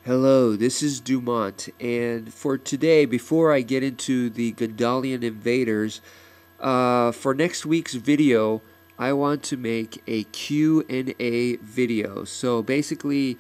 Hello, this is Dumont, and for today, before I get into the Gondolian invaders, for next week's video, I want to make a Q&A video. So basically,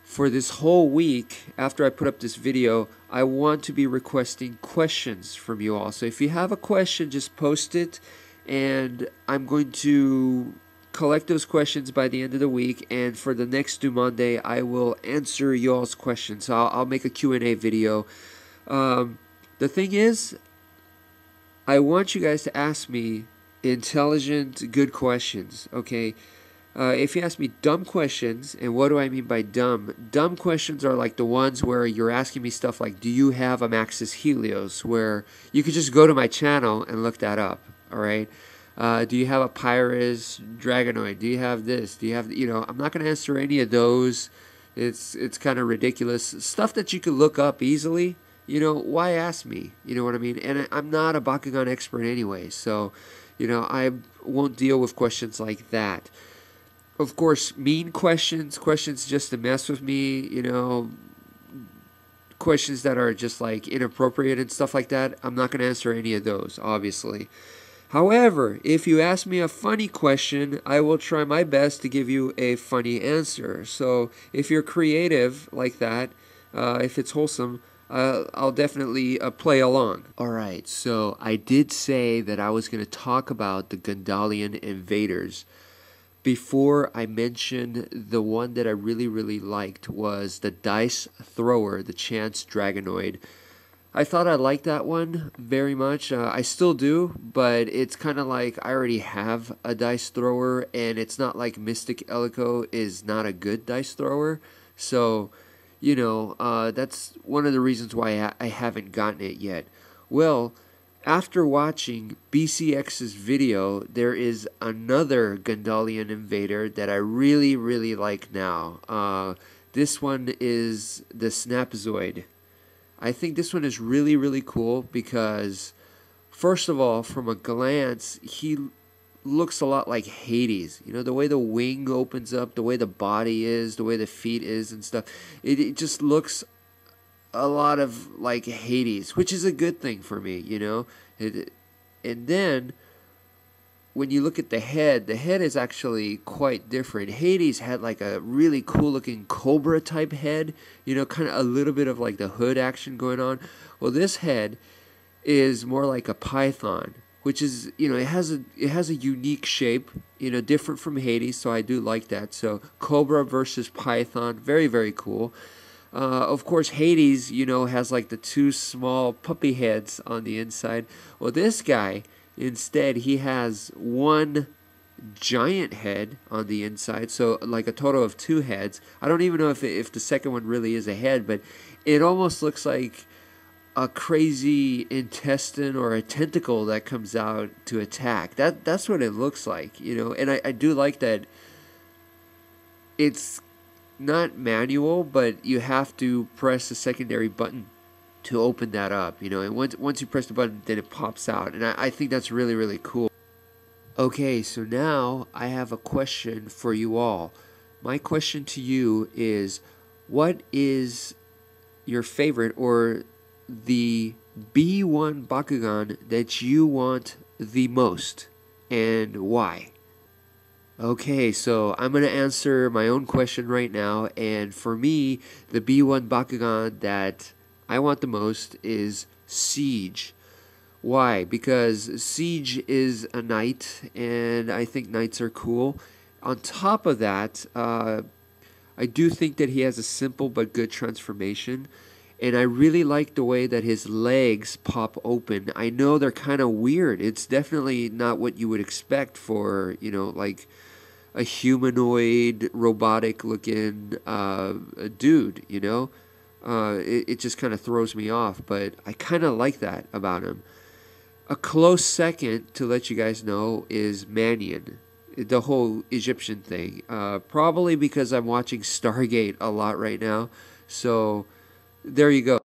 for this whole week, after I put up this video, I want to be requesting questions from you all. So if you have a question, just post it, and I'm going to collect those questions by the end of the week, and for the next Dumonday, I will answer y'all's questions. So I'll make a Q&A video. The thing is, I want you guys to ask me intelligent, good questions, okay? If you ask me dumb questions, and what do I mean by dumb? Dumb questions are like the ones where you're asking me stuff like, do you have a Maxis Helios? Where you could just go to my channel and look that up, alright? Do you have a Pyrus Dragonoid? Do you have this? Do you have, I'm not going to answer any of those. It's kind of ridiculous. Stuff that you could look up easily, why ask me? You know what I mean? And I'm not a Bakugan expert anyway, so, I won't deal with questions like that. Of course, mean questions just to mess with me, questions that are just like inappropriate and stuff like that, I'm not going to answer any of those, obviously. However, if you ask me a funny question, I will try my best to give you a funny answer. So if you're creative like that, if it's wholesome, I'll definitely play along. Alright, so I did say that I was going to talk about the Gondolian invaders. Before I mentioned the one that I really liked was the Dice Thrower, the Chance Dragonoid. I thought I liked that one very much. I still do, but it's kind of like I already have a dice thrower, and it's not like Mystic Elico is not a good dice thrower. So, that's one of the reasons why I haven't gotten it yet. Well, after watching BCX's video, there is another Gondolian invader that I really like now. This one is the Snapzoid. I think this one is really cool because, first of all, from a glance, he looks a lot like Hades. The way the wing opens up, the way the body is, the way the feet is and stuff. It just looks a lot of like Hades, which is a good thing for me, and then, when you look at the head is actually quite different. Hades had like a really cool looking cobra type head, kind of a little bit of like the hood action going on. Well, this head is more like a python, which is, it has a unique shape, different from Hades, so I do like that. So cobra versus python, very cool. Of course, Hades, has like the two small puppy heads on the inside. Well, this guy, instead, he has one giant head on the inside, so like a total of two heads. I don't even know if the second one really is a head, but it almost looks like a crazy intestine or a tentacle that comes out to attack. That's what it looks like, and I do like that it's not manual, but you have to press the secondary button to open that up, and once you press the button, then it pops out, and I think that's really cool. Okay, so now I have a question for you all. My question to you is, what is your favorite or the B1 Bakugan that you want the most, and why? Okay, so I'm going to answer my own question right now, and for me, the B1 Bakugan that I want the most is Siege. Why? Because Siege is a knight, and I think knights are cool. On top of that, I do think that he has a simple but good transformation, and I really like the way that his legs pop open. I know they're kind of weird. It's definitely not what you would expect for, like a humanoid, robotic-looking dude, It just kind of throws me off, but I kind of like that about him. A close second, to let you guys know, is Mannion, the whole Egyptian thing. Probably because I'm watching Stargate a lot right now, so there you go.